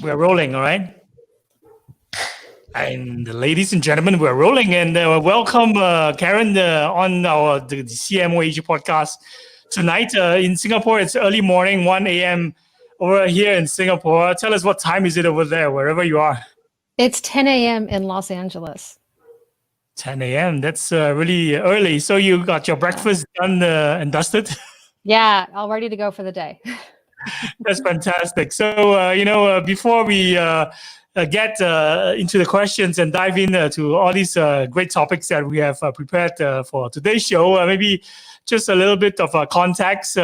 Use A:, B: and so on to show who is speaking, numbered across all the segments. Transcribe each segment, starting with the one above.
A: We're rolling, all right? And ladies and gentlemen, we're rolling. And welcome, Karen, on the CMO Asia Podcast. Tonight in Singapore, it's early morning, 1 a.m. over here in Singapore. Tell us what time is it over there, wherever you are.
B: It's 10 a.m. in Los Angeles.
A: 10 a.m. That's really early. So you got your breakfast done and dusted?
B: Yeah, all ready to go for the day.
A: That's fantastic. So, before we get into the questions and dive into all these great topics that we have prepared for today's show, maybe just a little bit of context.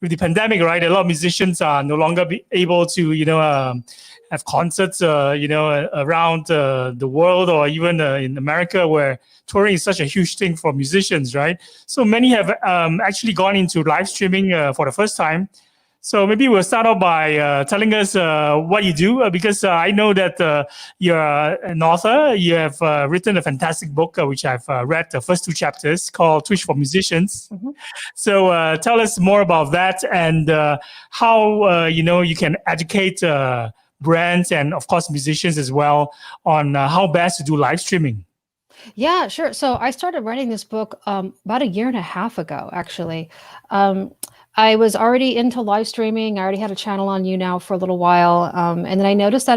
A: With the pandemic, right? A lot of musicians are no longer able to, have concerts, around the world, or even in America, where touring is such a huge thing for musicians, right? So many have actually gone into live streaming for the first time. So maybe we'll start off by telling us what you do, because I know that you're an author. You have written a fantastic book, which I've read the first 2 chapters, called Twitch for Musicians. Mm-hmm. So tell us more about that and how you can educate brands and, of course, musicians as well on how best to do live streaming.
B: Yeah, sure. So I started writing this book about a year and a half ago, actually. I was already into live streaming. I already had a channel on YouNow for a little while. And then I noticed that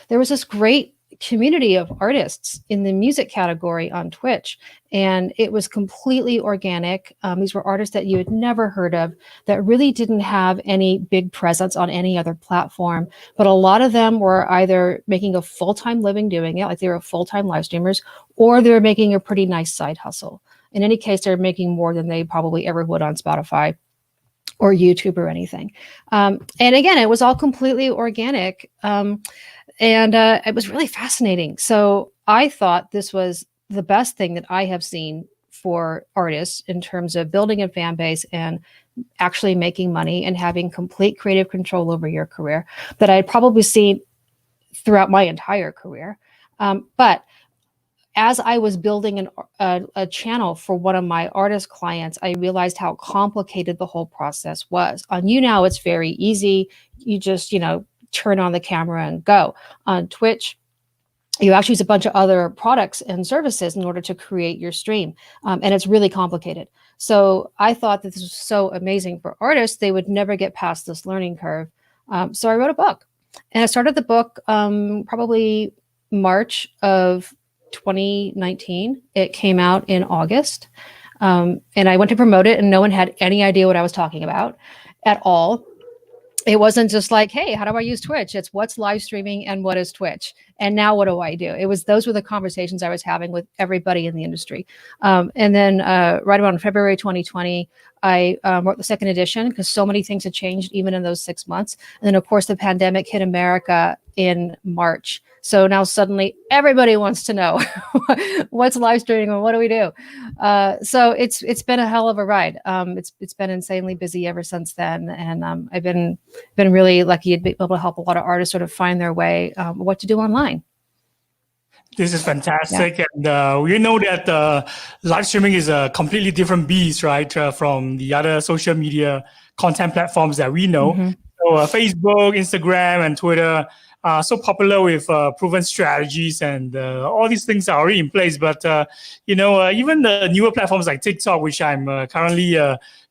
B: there was this great community of artists in the music category on Twitch. And it was completely organic. These were artists that you had never heard of, that really didn't have any big presence on any other platform. But a lot of them were either making a full-time living doing it, like they were full-time live streamers, or they were making a pretty nice side hustle. In any case, they're making more than they probably ever would on Spotify or YouTube or anything. And again, it was all completely organic. And it was really fascinating. So I thought this was the best thing that I have seen for artists in terms of building a fan base and actually making money and having complete creative control over your career that I'd probably seen throughout my entire career. But as I was building a channel for one of my artist clients, I realized how complicated the whole process was. On YouNow, it's very easy. You just, turn on the camera and go. On Twitch, you actually use a bunch of other products and services in order to create your stream. And it's really complicated. So I thought that this was so amazing for artists, they would never get past this learning curve. So I wrote a book. And I started the book probably March of 2019. It came out in August. And I went to promote it and no one had any idea what I was talking about at all. It wasn't just like, hey, how do I use Twitch? It's what's live streaming and what is Twitch? And now what do I do? Those were the conversations I was having with everybody in the industry. And then right around February 2020, I wrote the second edition because so many things had changed even in those 6 months. And then of course the pandemic hit America in March. So now suddenly everybody wants to know what's live streaming and what do we do? So it's been a hell of a ride. It's been insanely busy ever since then. And I've been really lucky to be able to help a lot of artists sort of find their way, what to do online.
A: This is fantastic. Yeah. And we know that live streaming is a completely different beast, right? From the other social media content platforms that we know. Mm-hmm. So Facebook, Instagram, and Twitter are so popular with proven strategies, and all these things are already in place. But, even the newer platforms like TikTok, which I'm currently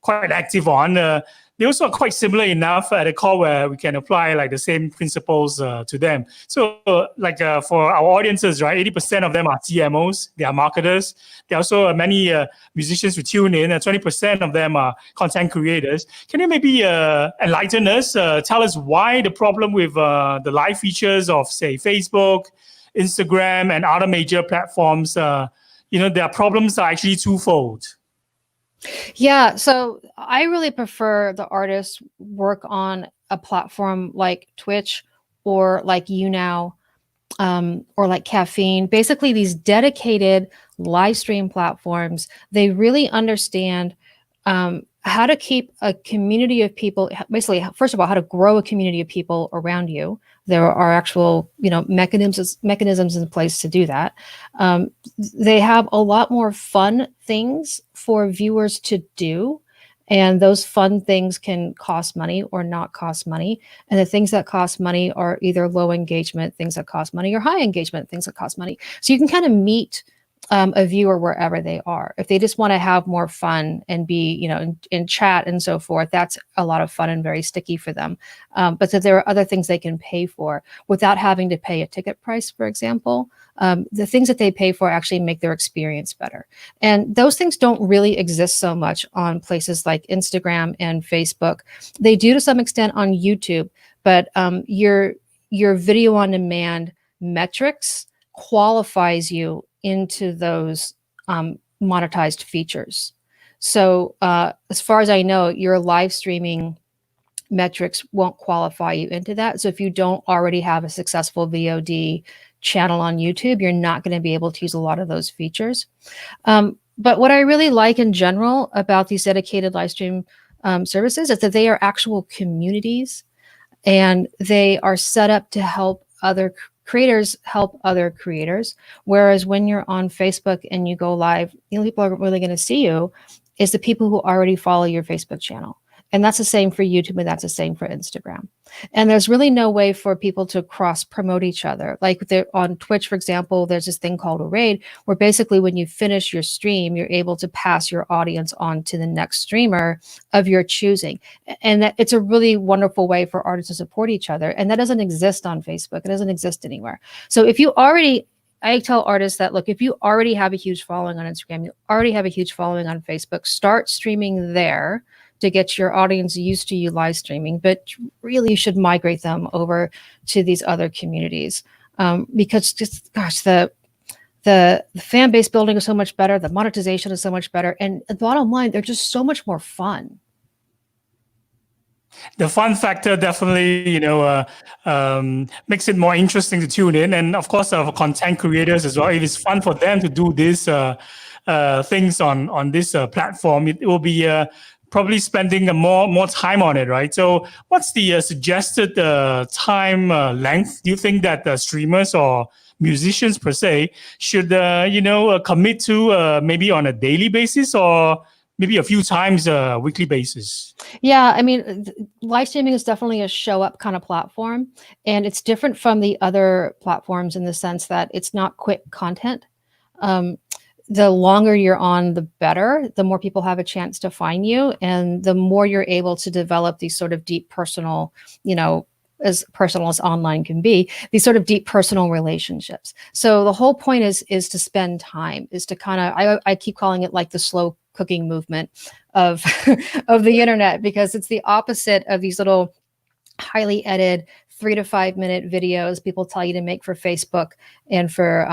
A: quite active on, they also are quite similar enough at a core where we can apply like the same principles to them. So for our audiences, right, 80% of them are CMOs, they are marketers. There are also many musicians who tune in, and 20% of them are content creators. Can you maybe enlighten us, tell us why the problem with the live features of, say, Facebook, Instagram, and other major platforms, their problems are actually twofold?
B: Yeah, so I really prefer the artists work on a platform like Twitch or like YouNow or like Caffeine. Basically, these dedicated live stream platforms, they really understand how to keep a community of people, basically, first of all, how to grow a community of people around you. There are actual, mechanisms in place to do that. They have a lot more fun things for viewers to do. And those fun things can cost money or not cost money. And the things that cost money are either low engagement, things that cost money, or high engagement, things that cost money. So you can kind of meet a viewer wherever they are. If they just want to have more fun and be, in chat and so forth, that's a lot of fun and very sticky for them. But that there are other things they can pay for without having to pay a ticket price, for example. The things that they pay for actually make their experience better. And those things don't really exist so much on places like Instagram and Facebook. They do to some extent on YouTube, but your video on demand metrics qualifies you into those monetized features. So as far as I know, your live streaming metrics won't qualify you into that. So if you don't already have a successful VOD channel on YouTube, you're not going to be able to use a lot of those features. But what I really like in general about these dedicated live stream services is that they are actual communities, and they are set up to help other creators help other creators. Whereas when you're on Facebook and you go live, the only people are really going to see you is the people who already follow your Facebook channel. And that's the same for YouTube, and that's the same for Instagram. And there's really no way for people to cross promote each other. Like on Twitch, for example, there's this thing called a raid, where basically when you finish your stream, you're able to pass your audience on to the next streamer of your choosing. And it's a really wonderful way for artists to support each other. And that doesn't exist on Facebook. It doesn't exist anywhere. So I tell artists that, look, if you already have a huge following on Instagram, you already have a huge following on Facebook, start streaming there to get your audience used to you live streaming, but really you should migrate them over to these other communities, because just, gosh, the fan base building is so much better, the monetization is so much better, and the bottom line, they're just so much more fun.
A: The fun factor definitely, makes it more interesting to tune in, and of course, for content creators as well, if it's fun for them to do these things on this platform, it will be probably spending more time on it, right? So, what's the suggested time length? Do you think that streamers or musicians per se should, commit to maybe on a daily basis or maybe a few times a weekly basis?
B: Yeah, I mean, live streaming is definitely a show up kind of platform, and it's different from the other platforms in the sense that it's not quick content. The longer you're on, the better, the more people have a chance to find you, and the more you're able to develop these sort of deep personal, as personal as online can be, these sort of deep personal relationships. So the whole point is to spend time, is to kind of, I keep calling it like the slow cooking movement of of the internet, because it's the opposite of these little highly edited 3 to 5 minute videos people tell you to make for Facebook and for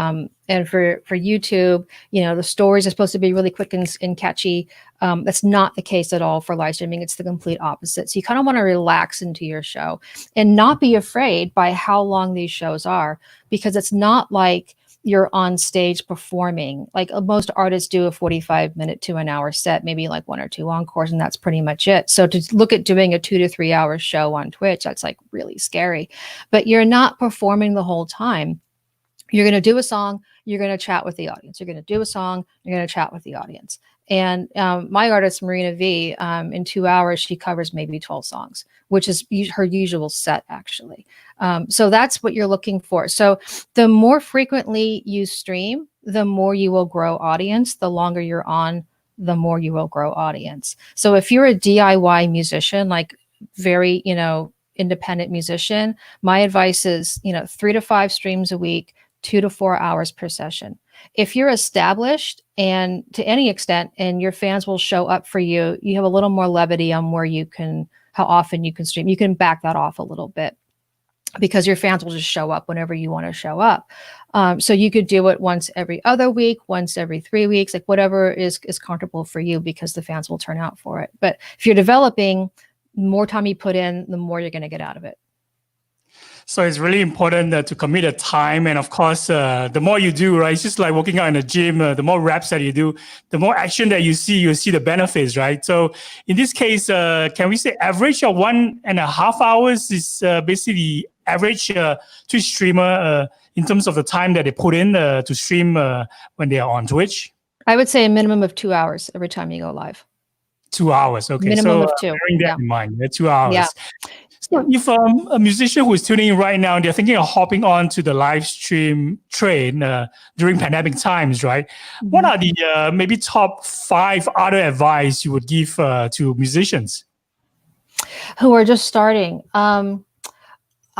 B: YouTube. The stories are supposed to be really quick and catchy. That's not the case at all for live streaming. It's the complete opposite. So you kind of want to relax into your show and not be afraid by how long these shows are, because it's not like you're on stage performing. Like most artists do a 45-minute to an hour set, maybe like 1 or 2 encores, and that's pretty much it. So to look at doing a 2 to 3 hour show on Twitch, that's like really scary. But you're not performing the whole time. You're going to do a song, you're going to chat with the audience. You're going to do a song, you're going to chat with the audience. And my artist, Marina V, in 2 hours, she covers maybe 12 songs, which is her usual set, actually. So that's what you're looking for. So the more frequently you stream, the more you will grow audience. The longer you're on, the more you will grow audience. So if you're a DIY musician, like very, independent musician, my advice is, 3 to 5 streams a week, 2 to 4 hours per session. If you're established and to any extent, and your fans will show up for you, you have a little more levity on how often you can stream. You can back that off a little bit, because your fans will just show up whenever you want to show up. So you could do it once every other week, once every 3 weeks, like whatever is comfortable for you, because the fans will turn out for it. But if you're developing, the more time you put in, the more you're going to get out of it.
A: So it's really important to commit a time. And of course, the more you do, right, it's just like working out in a gym, the more reps that you do, the more action that you see the benefits, right? So in this case, can we say average of 1.5 hours is basically the average Twitch streamer in terms of the time that they put in to stream when they are on Twitch?
B: I would say a minimum of 2 hours every time you go live.
A: 2 hours. Okay,
B: Minimum
A: so
B: of two.
A: bearing that
B: Yeah.
A: in mind, 2 hours.
B: Yeah.
A: So if a musician who is tuning in right now, they're thinking of hopping on to the live stream train during pandemic times, right?
B: Mm-hmm.
A: What are the maybe top 5 other advice you would give to musicians
B: who are just starting?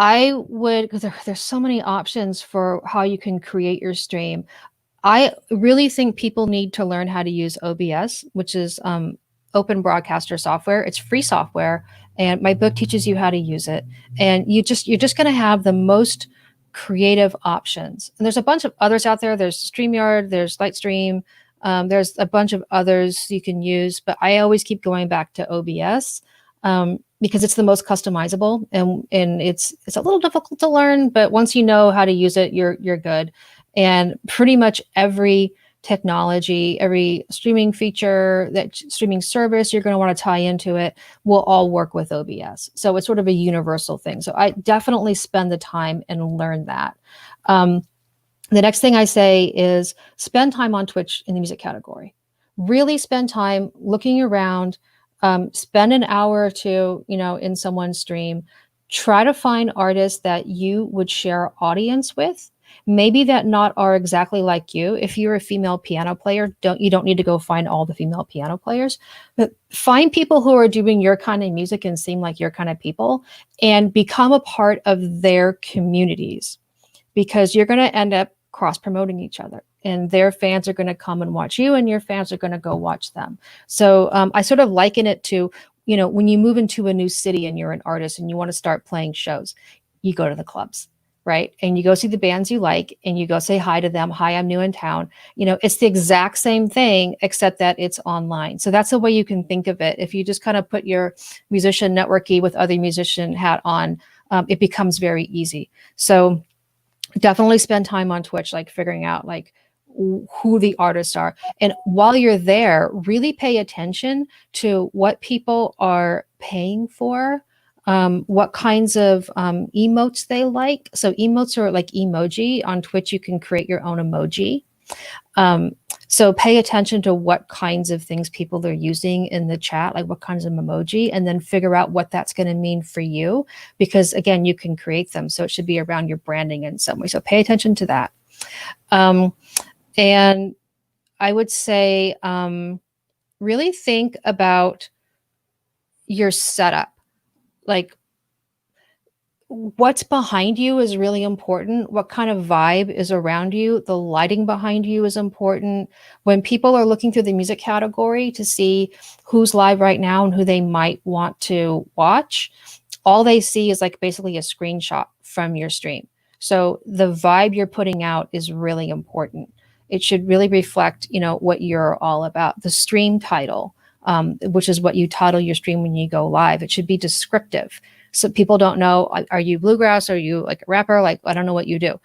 B: I would, because there's so many options for how you can create your stream. I really think people need to learn how to use OBS, which is open broadcaster software. It's free software, and my book teaches you how to use it. And you're just going to have the most creative options. And there's a bunch of others out there. There's StreamYard, there's Lightstream, there's a bunch of others you can use. But I always keep going back to OBS. Because it's the most customizable, and it's a little difficult to learn, but once you know how to use it, you're good. And pretty much every technology, every streaming feature, that streaming service you're going to want to tie into it will all work with OBS. So it's sort of a universal thing. So I definitely spend the time and learn that. The next thing I say is spend time on Twitch in the music category. Really spend time looking around. Spend an hour or two, in someone's stream. Try to find artists that you would share audience with. Maybe that not are exactly like you. If you're a female piano player, you don't need to go find all the female piano players, but find people who are doing your kind of music and seem like your kind of people, and become a part of their communities, because you're going to end up cross-promoting each other, and their fans are going to come and watch you, and your fans are going to go watch them. So I sort of liken it to, when you move into a new city and you're an artist and you want to start playing shows, you go to the clubs, right? And you go see the bands you like, and you go say hi to them. Hi, I'm new in town. It's the exact same thing, except that it's online. So that's the way you can think of it. If you just kind of put your musician networky with other musician hat on, it becomes very easy. So definitely spend time on Twitch, like figuring out like who the artists are. And while you're there, really pay attention to what people are paying for, what kinds of emotes they like. So emotes are like emoji. On Twitch, you can create your own emoji. So pay attention to what kinds of things people are using in the chat, like what kinds of emoji, and then figure out what that's going to mean for you, because again, you can create them. So it should be around your branding in some way. So pay attention to that. And I would say, really think about your setup. Like, what's behind you is really important. What kind of vibe is around you? The lighting behind you is important. When people are looking through the music category to see who's live right now and who they might want to watch, all they see is like basically a screenshot from your stream. So the vibe you're putting out is really important. It should really reflect, what you're all about. The stream title, which is what you title your stream when you go live. It should be descriptive. So people don't know, are you bluegrass? Are you like a rapper? Like, I don't know what you do.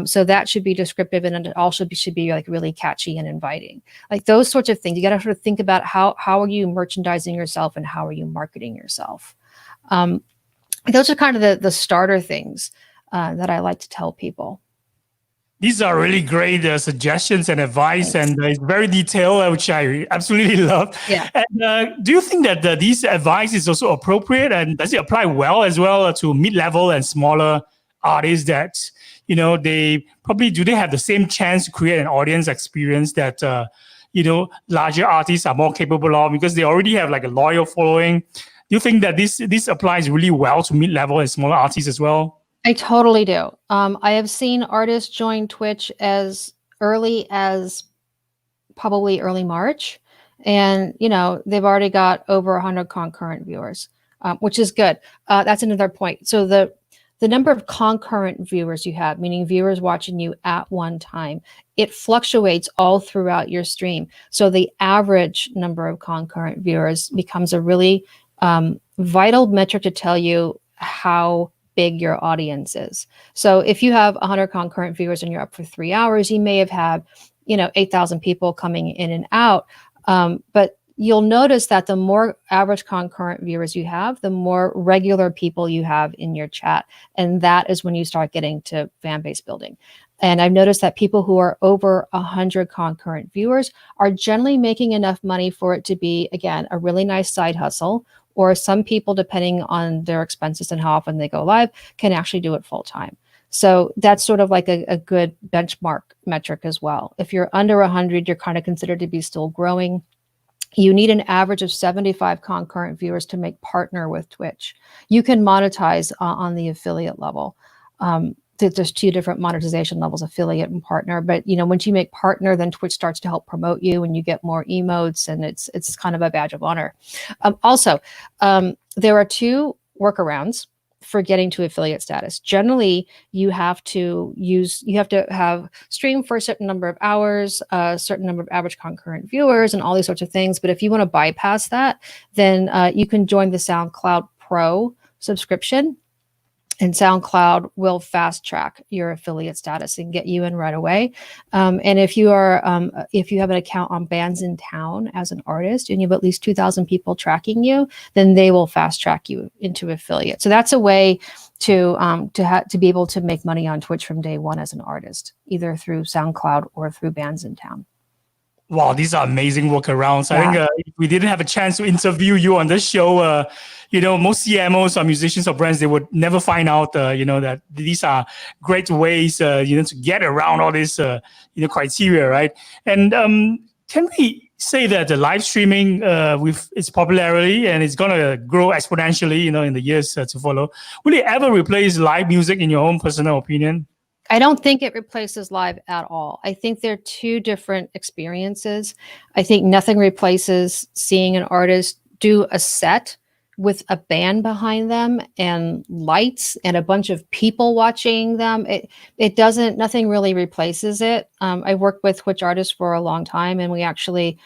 B: So that should be descriptive, and it also should be like really catchy and inviting. Like those sorts of things. You got to sort of think about how are you merchandising yourself and how are you marketing yourself. Those are kind of the starter things that I like to tell people.
A: These are really great suggestions and advice. Thanks. And it's very detailed, which I absolutely love.
B: Yeah.
A: And do you think that these advice is also appropriate, and does it apply well as well to mid-level and smaller artists that, they probably, do they have the same chance to create an audience experience that, larger artists are more capable of, because they already have like a loyal following? Do you think that this applies really well to mid-level and smaller artists as well?
B: I totally do. I have seen artists join Twitch as early as probably early March, and they've already got over 100 concurrent viewers, which is good. That's another point. So the number of concurrent viewers you have, meaning viewers watching you at one time, it fluctuates all throughout your stream. So the average number of concurrent viewers becomes a really vital metric to tell you how big your audience is. So if you have 100 concurrent viewers and you're up for 3 hours, you may have had, 8,000 people coming in and out. But you'll notice that the more average concurrent viewers you have, the more regular people you have in your chat. And that is when you start getting to fan base building. And I've noticed that people who are over 100 concurrent viewers are generally making enough money for it to be, again, a really nice side hustle. Or some people, depending on their expenses and how often they go live, can actually do it full time. So that's sort of like a good benchmark metric as well. If you're under 100, you're kind of considered to be still growing. You need an average of 75 concurrent viewers to make partner with Twitch. You can monetize on the affiliate level. There's two different monetization levels, affiliate and partner. But once you make partner, then Twitch starts to help promote you, and you get more emotes, and it's kind of a badge of honor. Also, there are two workarounds for getting to affiliate status. Generally, you have to have stream for a certain number of hours, a certain number of average concurrent viewers, and all these sorts of things. But if you want to bypass that, then you can join the SoundCloud Pro subscription. And SoundCloud will fast track your affiliate status and get you in right away. And if you have an account on Bands in Town as an artist and you have at least 2,000 people tracking you, then they will fast track you into affiliate. So that's a way to be able to make money on Twitch from day one as an artist, either through SoundCloud or through Bands in Town.
A: Wow, these are amazing workarounds. Yeah. I think if we didn't have a chance to interview you on this show, most CMOs or musicians or brands, they would never find out, that these are great ways, to get around all this, criteria, right? And can we say that the live streaming, with its popularity, and it's going to grow exponentially, in the years to follow, will it ever replace live music, in your own personal opinion?
B: I don't think it replaces live at all. I think they're two different experiences. I think nothing replaces seeing an artist do a set with a band behind them and lights and a bunch of people watching them. Nothing really replaces it. I worked with Twitch artists for a long time, and we actually,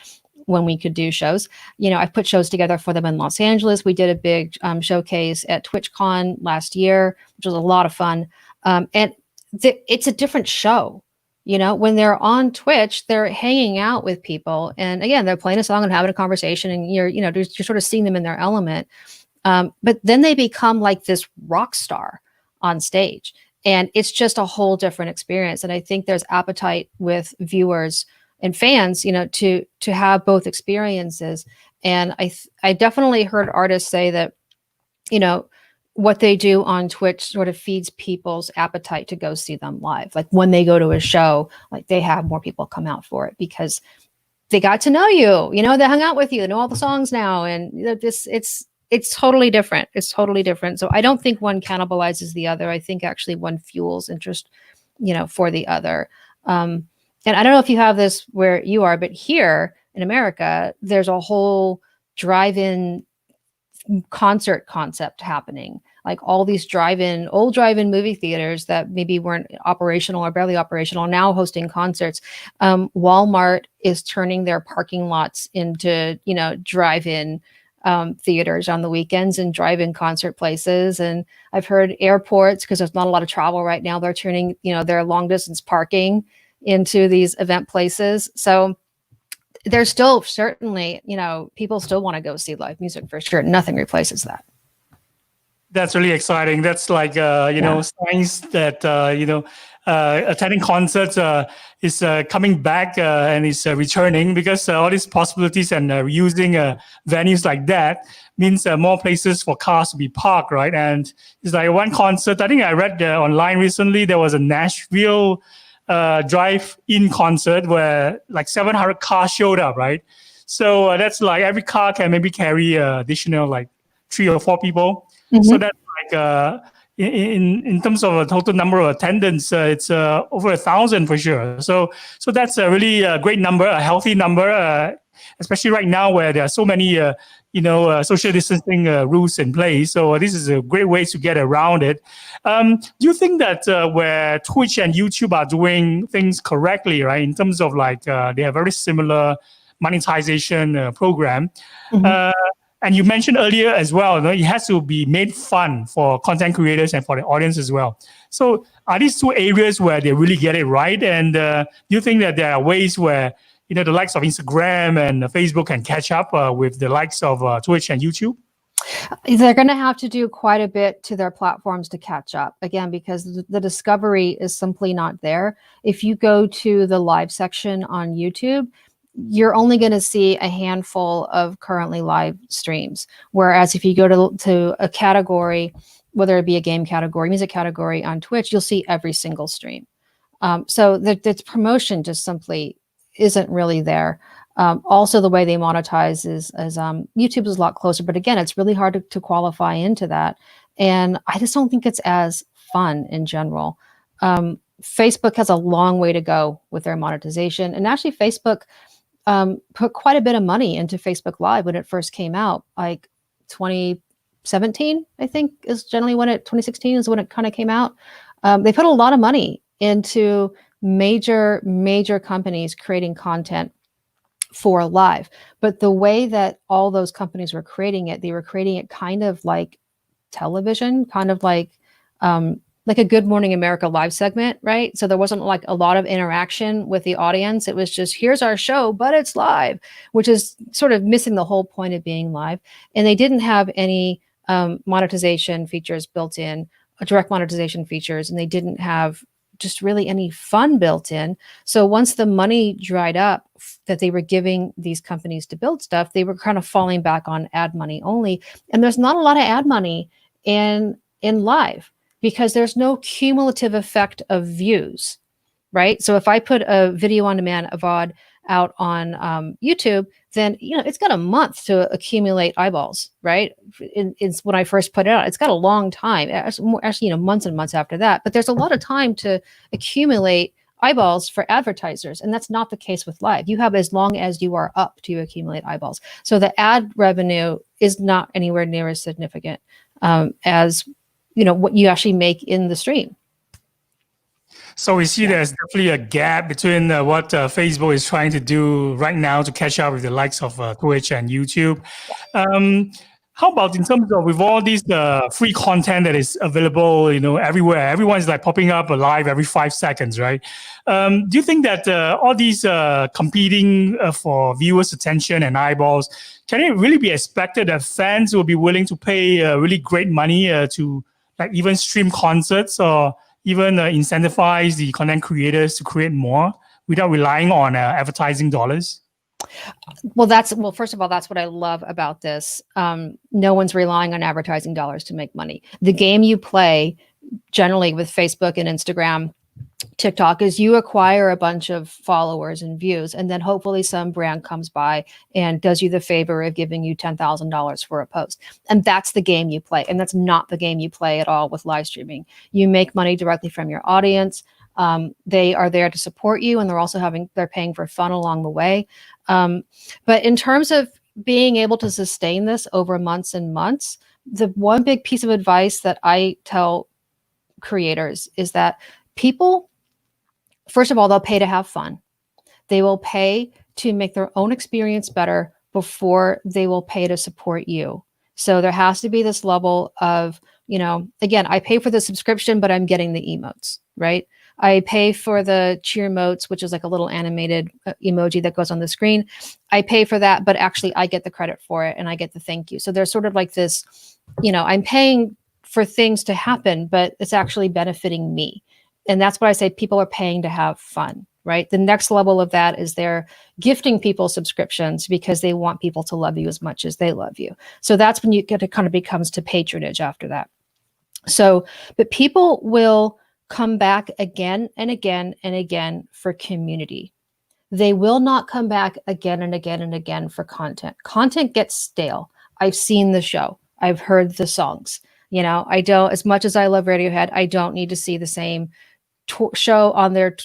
B: when we could do shows, I put shows together for them in Los Angeles. We did a big showcase at TwitchCon last year, which was a lot of fun. And it's a different show. When they're on Twitch, they're hanging out with people, and again, they're playing a song and having a conversation, and you're sort of seeing them in their element. But then they become like this rock star on stage, and it's just a whole different experience. And I think there's appetite with viewers and fans, to have both experiences. And I definitely heard artists say that, what they do on Twitch sort of feeds people's appetite to go see them live. Like when they go to a show, like they have more people come out for it because they got to know you, they hung out with you, they know all the songs now. And it's totally different. It's totally different. So I don't think one cannibalizes the other. I think actually one fuels interest, for the other. And I don't know if you have this where you are, but here in America, there's a whole drive-in concert concept happening. Like all these old drive-in movie theaters that maybe weren't operational or barely operational, now hosting concerts. Walmart is turning their parking lots into, drive-in theaters on the weekends and drive-in concert places. And I've heard airports, because there's not a lot of travel right now, they're turning, their long-distance parking into these event places. So there's still certainly, people still want to go see live music for sure. Nothing replaces that.
A: That's really exciting. That's like, signs that, attending concerts is coming back and is returning, because all these possibilities and using venues like that means more places for cars to be parked, right? And it's like one concert, I think I read online recently, there was a Nashville drive-in concert where like 700 cars showed up, right? So that's like every car can maybe carry additional like 3 or 4 people. Mm-hmm. So that's like in terms of a total number of attendance, it's over 1,000 for sure. So that's a really great number, a healthy number, especially right now where there are so many social distancing rules in place. So this is a great way to get around it. Do you think that where Twitch and YouTube are doing things correctly, right, in terms of like they have very similar monetization program? Mm-hmm. And you mentioned earlier as well, it has to be made fun for content creators and for the audience as well. So are these two areas where they really get it right? And do you think that there are ways where the likes of Instagram and Facebook can catch up with the likes of Twitch and YouTube?
B: They're going to have to do quite a bit to their platforms to catch up, again, because the discovery is simply not there. If you go to the live section on YouTube, you're only going to see a handful of currently live streams. Whereas if you go to a category, whether it be a game category, music category on Twitch, you'll see every single stream. So the promotion just simply isn't really there. Also, the way they monetize is YouTube is a lot closer, but again, it's really hard to qualify into that. And I just don't think it's as fun in general. Facebook has a long way to go with their monetization. And actually, Facebook put quite a bit of money into Facebook Live when it first came out, like 2017, I think is generally 2016 is when it kind of came out. They put a lot of money into major companies creating content for live. But the way that all those companies were creating it, they were creating it kind of like television, kind of like a Good Morning America live segment, right? So there wasn't like a lot of interaction with the audience. It was just, here's our show, but it's live, which is sort of missing the whole point of being live. And they didn't have any monetization features built in, direct monetization features, and they didn't have just really any fun built in. So once the money dried up that they were giving these companies to build stuff, they were kind of falling back on ad money only. And there's not a lot of ad money in live because there's no cumulative effect of views, right? So if I put a video on demand, a VOD out on YouTube, then it's got a month to accumulate eyeballs, right? It's when I first put it out. It's got a long time, actually, months and months after that. But there's a lot of time to accumulate eyeballs for advertisers, and that's not the case with live. You have as long as you are up to accumulate eyeballs. So the ad revenue is not anywhere near as significant as what you actually make in the stream.
A: So we see there's definitely a gap between what Facebook is trying to do right now to catch up with the likes of Twitch and YouTube. How about in terms of with all these free content that is available, everywhere, everyone's like popping up live every 5 seconds, right? Do you think that all these competing for viewers' attention and eyeballs, can it really be expected that fans will be willing to pay really great money to like even stream concerts or even incentivize the content creators to create more without relying on advertising dollars?
B: Well, first of all, that's what I love about this. No one's relying on advertising dollars to make money. The game you play generally with Facebook and Instagram, TikTok, is you acquire a bunch of followers and views, and then hopefully some brand comes by and does you the favor of giving you $10,000 for a post. And that's the game you play. And that's not the game you play at all with live streaming. You make money directly from your audience. They are there to support you, and they're paying for fun along the way. But in terms of being able to sustain this over months and months, the one big piece of advice that I tell creators is that people, first of all, they'll pay to have fun. They will pay to make their own experience better before they will pay to support you. So there has to be this level of, again, I pay for the subscription, but I'm getting the emotes, right? I pay for the cheer emotes, which is like a little animated emoji that goes on the screen. I pay for that, but actually I get the credit for it and I get the thank you. So there's sort of like this, I'm paying for things to happen, but it's actually benefiting me. And that's what I say, people are paying to have fun, right? The next level of that is they're gifting people subscriptions because they want people to love you as much as they love you. So that's when it kind of becomes to patronage after that. So, but people will come back again and again and again for community. They will not come back again and again and again for content. Content gets stale. I've seen the show. I've heard the songs. I don't, as much as I love Radiohead, I don't need to see the same show on their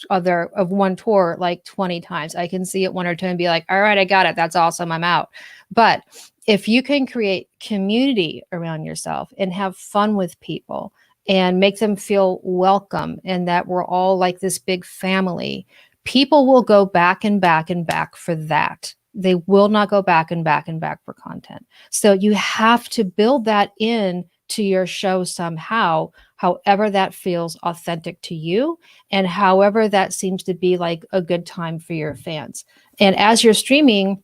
B: one tour like 20 times. I can see it one or two and be like, all right, I got it. That's awesome. I'm out. But if you can create community around yourself and have fun with people and make them feel welcome and that we're all like this big family, people will go back and back and back for that. They will not go back and back and back for content. So you have to build that in to your show somehow. however that feels authentic to you and however that seems to be like a good time for your fans. And as you're streaming,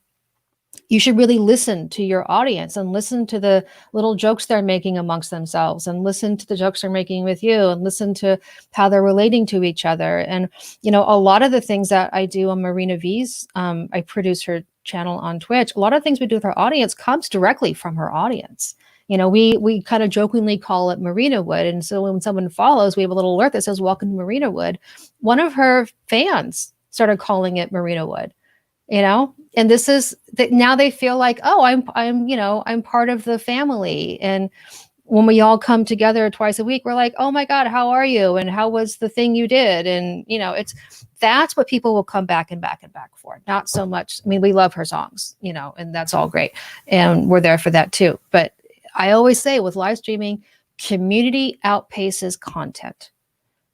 B: you should really listen to your audience and listen to the little jokes they're making amongst themselves and listen to the jokes they're making with you and listen to how they're relating to each other. And, you know, a lot of the things that I do on Marina V's, I produce her channel on Twitch. A lot of things we do with our audience comes directly from her audience. You know, we kind of jokingly call it Marina Wood. And so when someone follows, we have a little alert that says, welcome to Marina Wood. One of her fans started calling it Marina Wood. You know, and this is that now they feel like, oh, I'm part of the family. And when we all come together twice a week, we're like, oh my God, how are you? And how was the thing you did? And, you know, that's what people will come back and back and back for. Not so much. I mean, we love her songs, you know, and that's all great. And we're there for that too. But I always say with live streaming, community outpaces content.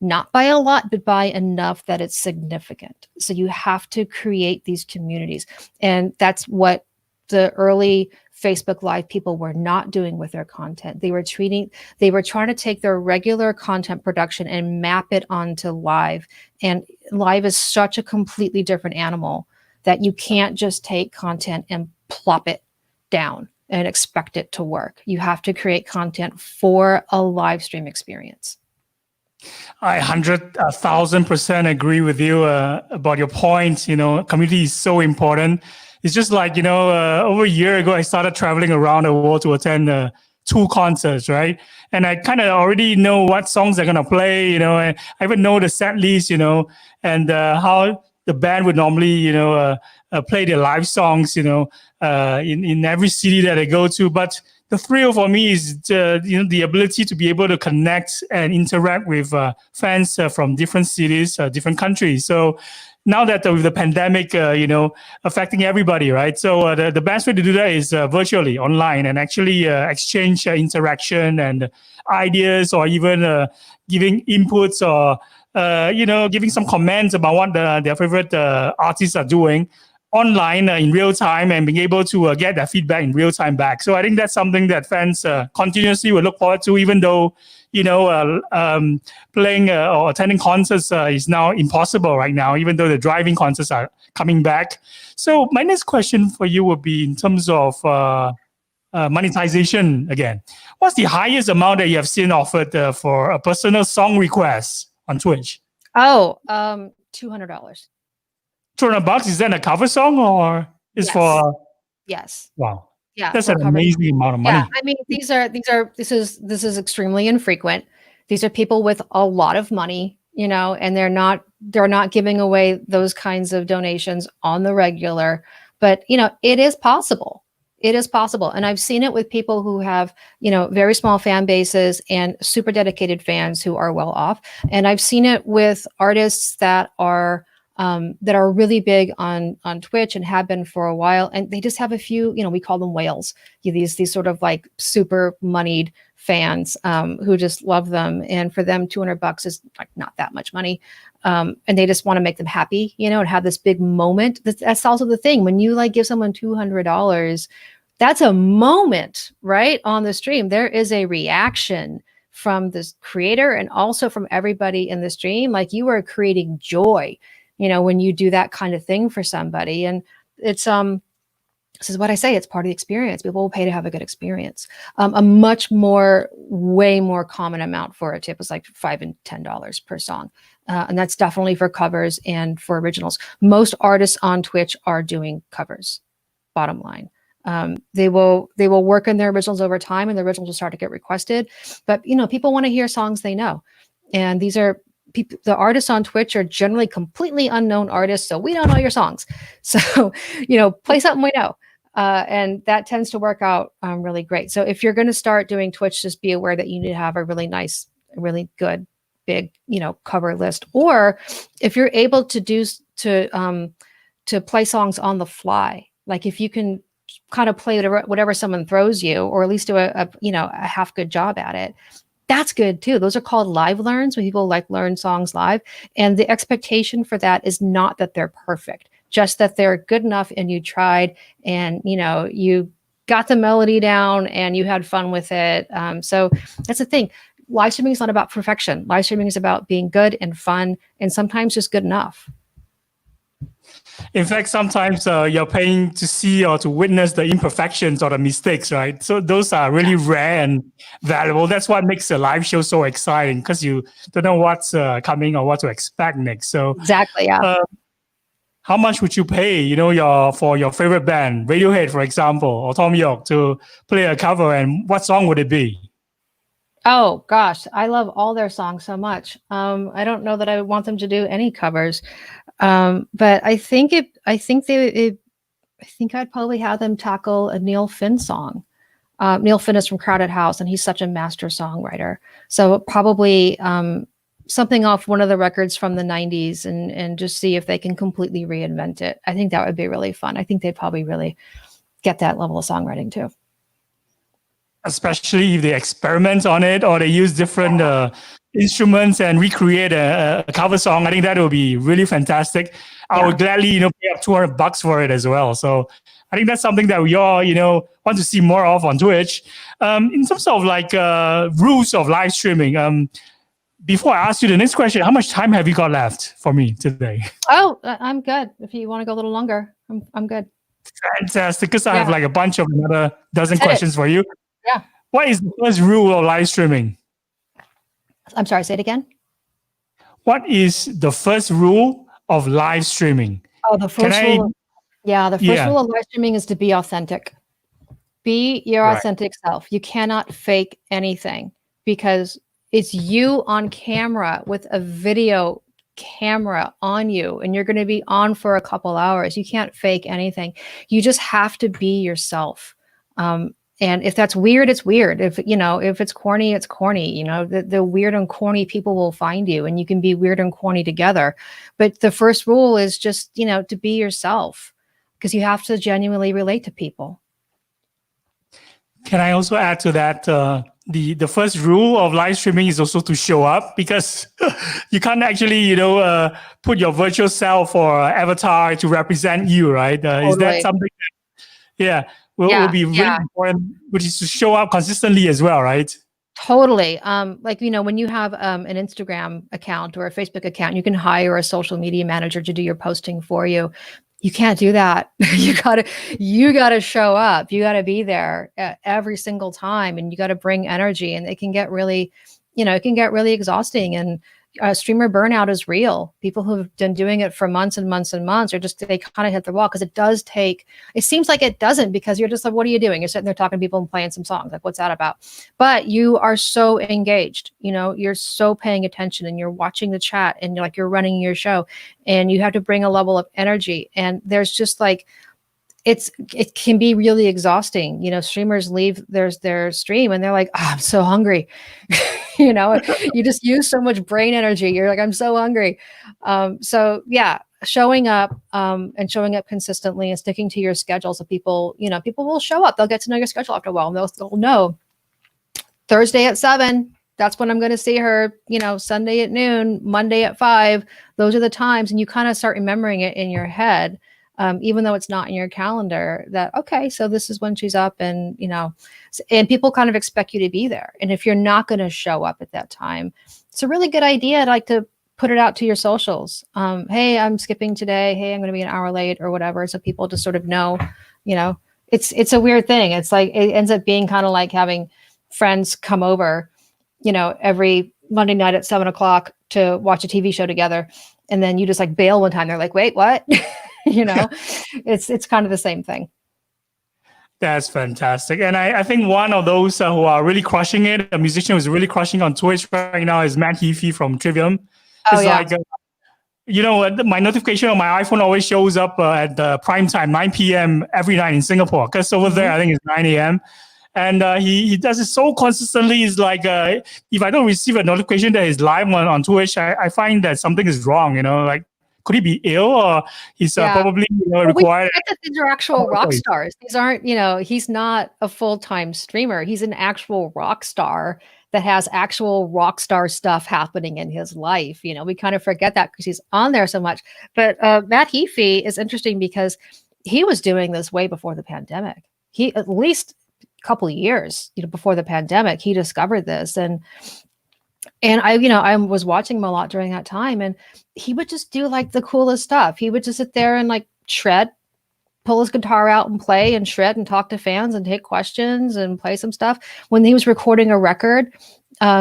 B: Not by a lot, but by enough that it's significant. So you have to create these communities. And that's what the early Facebook Live people were not doing with their content. They were trying to take their regular content production and map it onto live. And live is such a completely different animal that you can't just take content and plop it down and expect it to work. You have to create content for a live stream experience.
A: I 1,000% agree with you about your point. You know, community is so important. It's just like, you know, over a year ago, I started traveling around the world to attend 2 concerts, right? And I kind of already know what songs they're going to play, you know, and I even know the set list, you know, and how the band would normally, you know, play their live songs, you know, in every city that I go to. But the thrill for me is the ability to be able to connect and interact with fans from different cities, different countries. So now that with the pandemic, affecting everybody, right? So the best way to do that is virtually online and actually exchange interaction and ideas, or even giving inputs, or giving some comments about what their favorite artists are doing online in real time, and being able to get that feedback in real time back. So I think that's something that fans continuously will look forward to, even though, playing or attending concerts is now impossible right now, even though the driving concerts are coming back. So my next question for you would be in terms of monetization again. What's the highest amount that you have seen offered for a personal song request on Twitch?
B: Oh, $200.
A: $200, is that a cover song or is for?
B: Yes.
A: Wow.
B: Yeah,
A: that's an amazing amount of money.
B: Yeah, I mean, this is extremely infrequent. These are people with a lot of money, you know, and they're not giving away those kinds of donations on the regular. But, you know, it is possible. It is possible. And I've seen it with people who have, you know, very small fan bases and super dedicated fans who are well off. And I've seen it with artists that are really big on Twitch and have been for a while, and they just have a few, you know, we call them whales, these sort of like super moneyed fans who just love them, and for them $200 is like not that much money, and they just want to make them happy, you know, and have this big moment. That's also the thing, when you like give someone $200, that's a moment, right, on the stream. There is a reaction from this creator and also from everybody in the stream. Like, you are creating joy, you know, when you do that kind of thing for somebody. And it's, this is what I say, it's part of the experience. People will pay to have a good experience. A way more common amount for a tip is like $5 and $10 per song. And that's definitely for covers and for originals. Most artists on Twitch are doing covers, bottom line. They will work on their originals over time, and the originals will start to get requested. But, you know, people want to hear songs they know. And these are people, the artists on Twitch are generally completely unknown artists, so we don't know your songs. So, you know, play something we know. And that tends to work out really great. So if you're going to start doing Twitch, just be aware that you need to have a really nice, really good, big, you know, cover list. Or if you're able to play songs on the fly, like if you can kind of play whatever someone throws you, or at least do a half good job at it, that's good too. Those are called live learns, when people like learn songs live. And the expectation for that is not that they're perfect, just that they're good enough and you tried, and, you know, you got the melody down and you had fun with it. So that's the thing. live streaming is not about perfection. Live streaming is about being good and fun, and sometimes just good enough.
A: In fact, sometimes you're paying to see or to witness the imperfections or the mistakes, right? So those are really rare and valuable. That's what makes a live show so exciting, because you don't know what's coming or what to expect next. So
B: exactly, yeah.
A: How much would you pay, for your favorite band, Radiohead, for example, or Tom York, to play a cover, and what song would it be?
B: Oh gosh, I love all their songs so much. I don't know that I would want them to do any covers, but I think I'd probably have them tackle a Neil Finn song. Neil Finn is from Crowded House, and he's such a master songwriter. So probably something off one of the records from the 90s, and just see if they can completely reinvent it. I think that would be really fun. I think they'd probably really get that level of songwriting too.
A: Especially if they experiment on it, or they use different instruments and recreate a cover song. I think that would be really fantastic. I would gladly, pay up $200 for it as well. So I think that's something that we all, want to see more of on Twitch. In terms of rules of live streaming, before I ask you the next question, how much time have you got left for me today?
B: Oh, I'm good. If you want to go a little longer, I'm good.
A: Fantastic, because I have a bunch of another dozen questions for you.
B: Yeah.
A: What is the first rule of live streaming?
B: I'm sorry, say it again.
A: What is the first rule of live streaming?
B: Oh, the first rule. The first rule of live streaming is to be authentic. Be your authentic self. You cannot fake anything, because it's you on camera with a video camera on you, and you're going to be on for a couple hours. You can't fake anything. You just have to be yourself. And if that's weird, it's weird. If it's corny, it's corny. The weird and corny people will find you, and you can be weird and corny together. But the first rule is just, to be yourself, because you have to genuinely relate to people.
A: Can I also add to that? The first rule of live streaming is also to show up, because you can't actually, put your virtual self or avatar to represent you, right?
B: Totally.
A: Is that something that, will be really important, which is to show up consistently as well, right?
B: Totally. When you have an Instagram account or a Facebook account, you can hire a social media manager to do your posting for you. You can't do that. You gotta show up. You gotta be there every single time, and you gotta bring energy. And it can get really, exhausting. And streamer burnout is real. People who've been doing it for months and months and months they kind of hit the wall, because it seems like it doesn't, because you're just like, what are you doing? You're sitting there talking to people and playing some songs. Like, what's that about? But you are so engaged, you're so paying attention, and you're watching the chat, and you're running your show, and you have to bring a level of energy. And there's just it can be really exhausting. Streamers leave their stream, and they're like, oh, I'm so hungry. You just use so much brain energy. You're like, I'm so hungry. Showing up and showing up consistently and sticking to your schedule. So people will show up. They'll get to know your schedule after a while, and they'll know Thursday at 7. That's when I'm going to see her, Sunday at noon, Monday at 5. Those are the times. And you kind of start remembering it in your head. Even though it's not in your calendar, that, okay, so this is when she's up, and, and people kind of expect you to be there. And if you're not going to show up at that time, it's a really good idea to put it out to your socials. Hey, I'm skipping today. Hey, I'm going to be an hour late, or whatever. So people just sort of know, it's a weird thing. It's like, it ends up being kind of like having friends come over, every Monday night at 7:00 to watch a TV show together. And then you just bail one time. They're like, wait, what? It's kind of the same thing.
A: That's fantastic. And I think one of those who are really crushing it, a musician who's really crushing on Twitch right now, is Matt Heafy from Trivium. My notification on my iPhone always shows up at the prime time, 9 p.m. every night in Singapore, because over there, I think it's 9 a.m. And he does it so consistently. It's like, if I don't receive a notification that he's live on Twitch, I find that something is wrong, could he be ill, or he's probably required?
B: These are actual rock stars. These aren't, he's not a full-time streamer. He's an actual rock star that has actual rock star stuff happening in his life. We kind of forget that because he's on there so much. But Matt Heafy is interesting because he was doing this way before the pandemic. He, at least a couple of years, before the pandemic, he discovered this. And And I was watching him a lot during that time, and he would just do like the coolest stuff. He would just sit there and like shred, pull his guitar out and play and shred and talk to fans and take questions and play some stuff. When he was recording a record,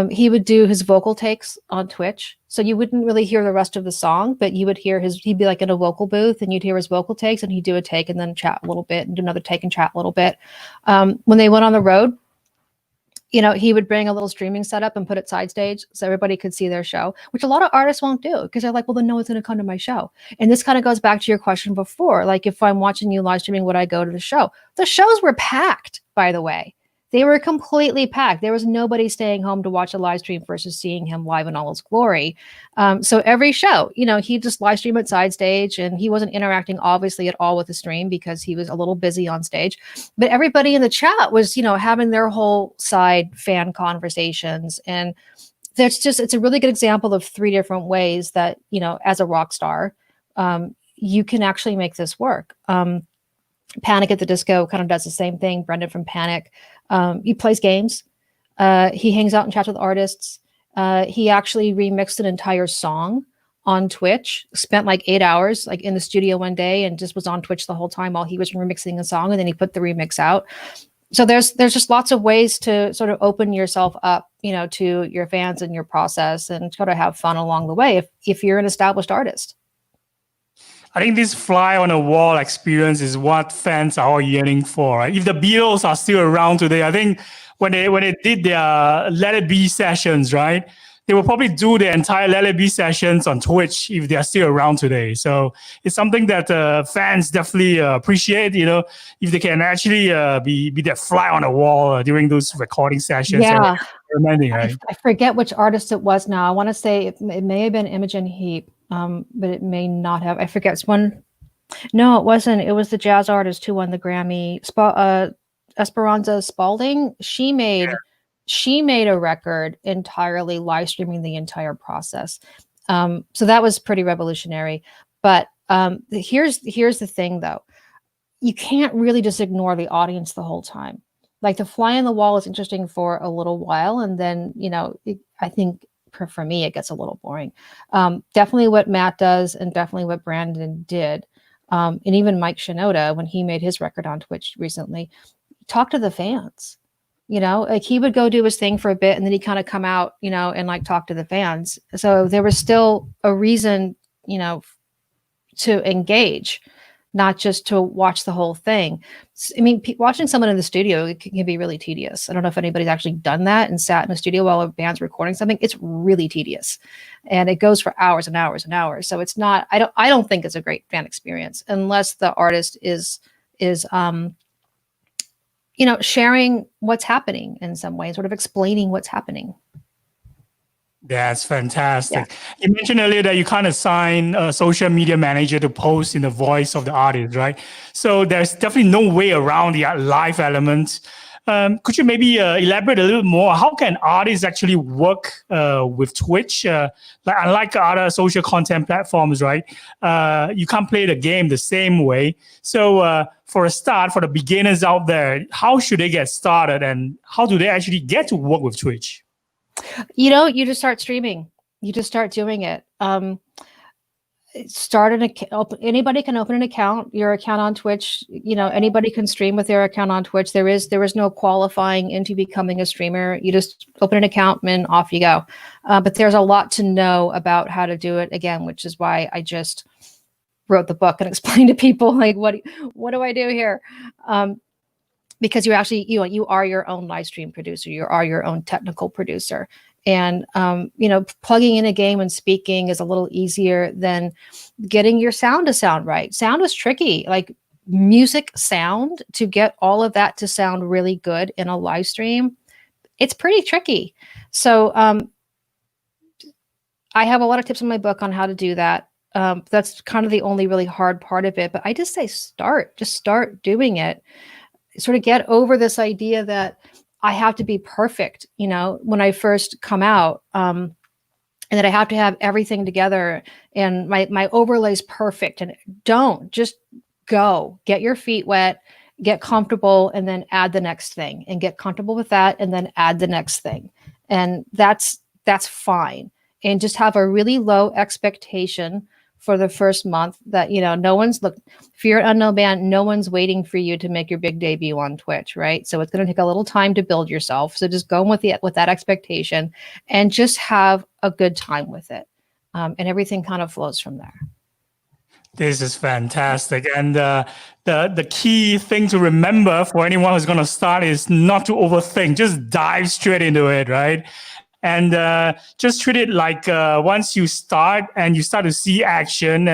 B: he would do his vocal takes on Twitch. So you wouldn't really hear the rest of the song, but you would hear he'd be like in a vocal booth and you'd hear his vocal takes, and he'd do a take and then chat a little bit and do another take and chat a little bit. When they went on the road, he would bring a little streaming setup and put it side stage so everybody could see their show, which a lot of artists won't do because they're like, well, then no one's going to come to my show. And this kind of goes back to your question before. Like, if I'm watching you live streaming, would I go to the show? The shows were packed, by the way. They were completely packed. There was nobody staying home to watch a live stream versus seeing him live in all his glory. So every show, he just live stream at side stage, and he wasn't interacting obviously at all with the stream because he was a little busy on stage. But everybody in the chat was, having their whole side fan conversations. And it's a really good example of 3 different ways that, as a rock star, you can actually make this work. Panic at the Disco kind of does the same thing. Brendan from Panic. He plays games. He hangs out and chats with artists. He actually remixed an entire song on Twitch, spent like 8 hours like in the studio one day and just was on Twitch the whole time while he was remixing a song, and then he put the remix out. So there's just lots of ways to sort of open yourself up, to your fans and your process, and try to have fun along the way if you're an established artist.
A: I think this fly on the wall experience is what fans are all yearning for. Right? If the Beatles are still around today, I think when they did their Let It Be sessions, right, they will probably do the entire Let It Be sessions on Twitch if they are still around today. So it's something that fans definitely appreciate. If they can actually be that fly on the wall during those recording sessions.
B: Yeah,
A: right?
B: I forget which artist it was now. I want to say it may have been Imogen Heap. But it may not have. I forget. It's one. No, it wasn't. It was the jazz artist who won the Grammy. Esperanza Spalding. She made a record entirely live streaming the entire process. So that was pretty revolutionary. But here's the thing, though. You can't really just ignore the audience the whole time. Like, the fly on the wall is interesting for a little while, and then I think. For me, it gets a little boring. Definitely what Matt does, and definitely what Brandon did, and even Mike Shinoda, when he made his record on Twitch recently, talk to the fans. Like, he would go do his thing for a bit, and then he'd kind of come out, and like talk to the fans. So there was still a reason, to engage, not just to watch the whole thing. I mean, watching someone in the studio, it can be really tedious. I don't know if anybody's actually done that and sat in a studio while a band's recording something. It's really tedious, and it goes for hours and hours and hours. So it's not. I don't think it's a great fan experience unless the artist is sharing what's happening in some way, sort of explaining what's happening.
A: That's fantastic. Yeah. You mentioned earlier that you kind of assign a social media manager to post in the voice of the artist, right? So there's definitely no way around the live element. Could you maybe elaborate a little more? How can artists actually work with Twitch? Unlike other social content platforms, right? You can't play the game the same way. So for a start, for the beginners out there, how should they get started, and how do they actually get to work with Twitch?
B: You just start streaming. You just start doing it. Anybody can open an account. Your account on Twitch. Anybody can stream with their account on Twitch. There is no qualifying into becoming a streamer. You just open an account and off you go. But there's a lot to know about how to do it. Again, which is why I just wrote the book and explained to people like what do I do here. Because you actually, you are your own live stream producer. You are your own technical producer. And, plugging in a game and speaking is a little easier than getting your sound to sound right. Sound is tricky, like music sound, to get all of that to sound really good in a live stream. It's pretty tricky. So I have a lot of tips in my book on how to do that. That's kind of the only really hard part of it. But I just say just start doing it. Sort of get over this idea that I have to be perfect, when I first come out, and that I have to have everything together and my overlay's perfect. And just go, get your feet wet, get comfortable, and then add the next thing, and get comfortable with that, and then add the next thing. And that's that's fine. And just have a really low expectation for the first month that, no one's if you're an unknown band, no one's waiting for you to make your big debut on Twitch, right? So it's going to take a little time to build yourself. So just go with that expectation and just have a good time with it. And everything kind of flows from there.
A: This is fantastic. And the key thing to remember for anyone who's going to start is not to overthink. Just dive straight into it, right? And just treat it like once you start and you start to see action,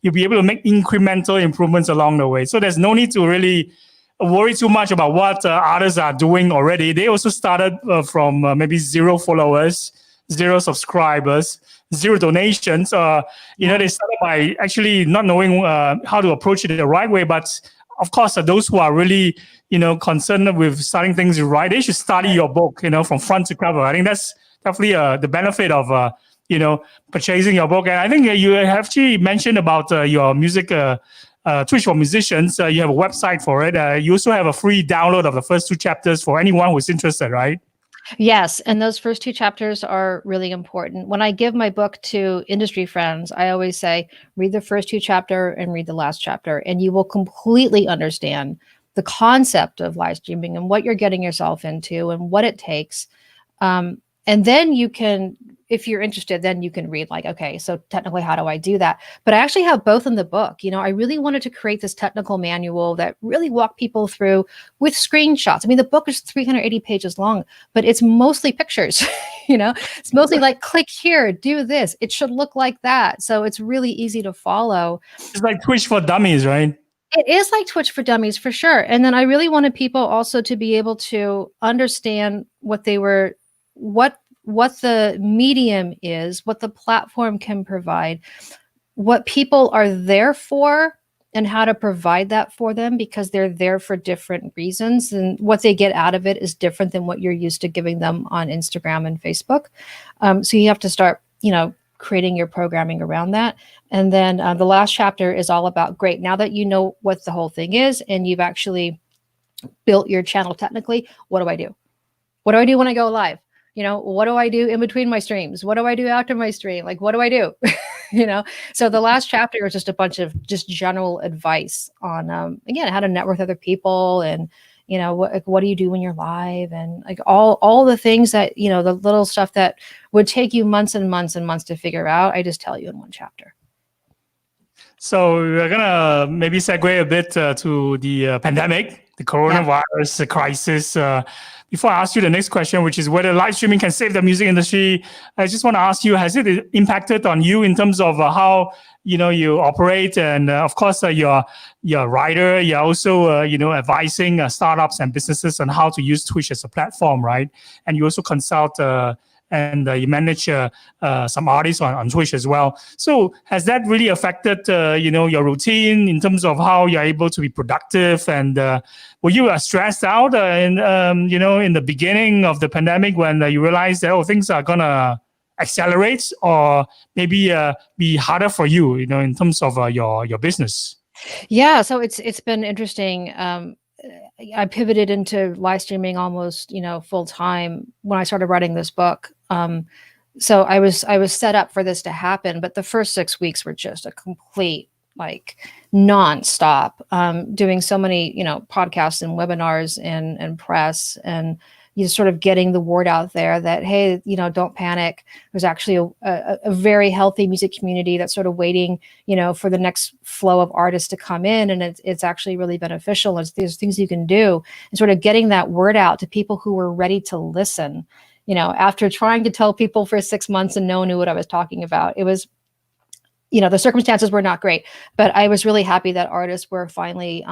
A: you'll be able to make incremental improvements along the way. So there's no need to really worry too much about what others are doing already. They also started from maybe 0 followers, 0 subscribers, 0 donations. They started by actually not knowing how to approach it the right way. But of course, those who are really, concerned with starting things right, they should study your book, from front to cover. I think that's definitely the benefit of, purchasing your book. And I think you have actually mentioned about your music, Twitch for Musicians. You have a website for it. You also have a free download of the first 2 chapters for anyone who's interested, right?
B: Yes. And those first 2 chapters are really important. When I give my book to industry friends, I always say, read the first 2 chapters and read the last chapter, and you will completely understand the concept of live streaming and what you're getting yourself into and what it takes. And then you can, if you're interested, then you can read okay, so technically, how do I do that? But I actually have both in the book. I really wanted to create this technical manual that really walked people through with screenshots. I mean, the book is 380 pages long, but it's mostly pictures. It's mostly click here, do this. It should look like that. So it's really easy to follow.
A: It's like Twitch for Dummies, right?
B: It is like Twitch for Dummies for sure. And then I really wanted people also to be able to understand what the medium is, what the platform can provide, what people are there for, and how to provide that for them, because they're there for different reasons, and what they get out of it is different than what you're used to giving them on Instagram and Facebook. So you have to start, creating your programming around that. And then the last chapter is all about, great, now that you know what the whole thing is and you've actually built your channel technically, what do I do? What do I do when I go live? What do I do in between my streams? What do I do after my stream? What do I do? So the last chapter is just a bunch of just general advice on, again, how to network with other people, and, what do you do when you're live, and all the things that, the little stuff that would take you months and months and months to figure out. I just tell you in one chapter.
A: So we're going to maybe segue a bit to the pandemic, the coronavirus crisis. Before I ask you the next question, which is whether live streaming can save the music industry, I just want to ask you, has it impacted on you in terms of how you operate? And of course, you're a writer. You're also advising startups and businesses on how to use Twitch as a platform, right? And you also consult and you manage some artists on Twitch as well. So has that really affected your routine in terms of how you're able to be productive? And were you stressed out in the beginning of the pandemic when you realized that things are gonna accelerate, or maybe be harder for you, in terms of your business?
B: Yeah, so it's been interesting. I pivoted into live streaming almost, full time when I started writing this book. So I was set up for this to happen, but the first 6 weeks were just a complete nonstop, doing so many, podcasts and webinars and press, and sort of getting the word out there that, hey, don't panic. There's actually a very healthy music community that's sort of waiting, for the next flow of artists to come in. And it's actually really beneficial. There's things you can do, and sort of getting that word out to people who were ready to listen. After trying to tell people for 6 months and no one knew what I was talking about, it was, the circumstances were not great, but I was really happy that artists were finally,